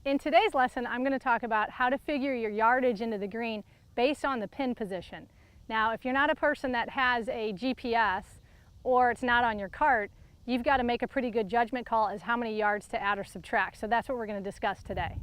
In today's lesson, I'm going to talk about how to figure your yardage into the green based on the pin position. Now, if you're not a person that has a GPS or it's not on your cart, you've got to make a pretty good judgment call as how many yards to add or subtract. So that's what we're going to discuss today.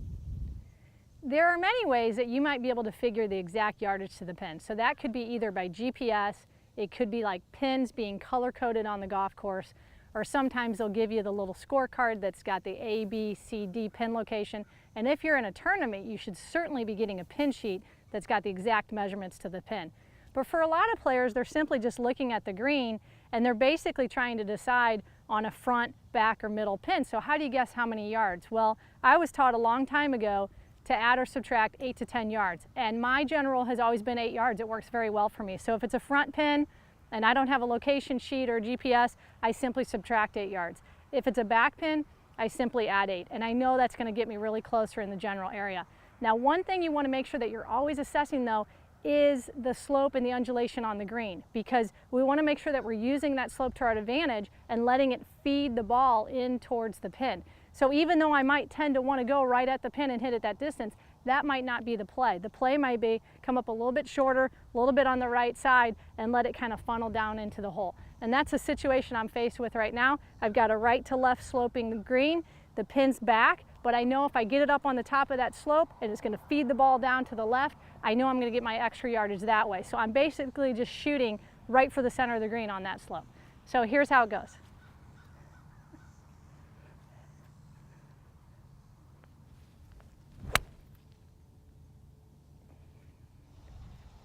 There are many ways that you might be able to figure the exact yardage to the pin. So that could be either by GPS, it could be like pins being color-coded on the golf course, or sometimes they'll give you the little scorecard that's got the A, B, C, D pin location. And if you're in a tournament, you should certainly be getting a pin sheet that's got the exact measurements to the pin. But for a lot of players, they're simply just looking at the green and they're basically trying to decide on a front, back, or middle pin. So how do you guess how many yards? Well, I was taught a long time ago to add or subtract 8 to 10 yards. And my general has always been 8 yards. It works very well for me. So if it's a front pin and I don't have a location sheet or GPS, I simply subtract 8 yards. If it's a back pin, I simply add 8. And I know that's going to get me really closer in the general area. Now, one thing you want to make sure that you're always assessing though is the slope and the undulation on the green, because we want to make sure that we're using that slope to our advantage and letting it feed the ball in towards the pin. So even though I might tend to want to go right at the pin and hit it that distance, that might not be the play. The play might be come up a little bit shorter, a little bit on the right side, and let it kind of funnel down into the hole. And that's a situation I'm faced with right now. I've got a right to left sloping green, the pin's back, but I know if I get it up on the top of that slope and it's going to feed the ball down to the left, I know I'm going to get my extra yardage that way. So I'm basically just shooting right for the center of the green on that slope. So here's how it goes.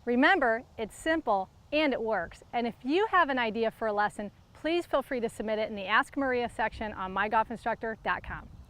Remember, it's simple and it works. And if you have an idea for a lesson, please feel free to submit it in the Ask Maria section on mygolfinstructor.com.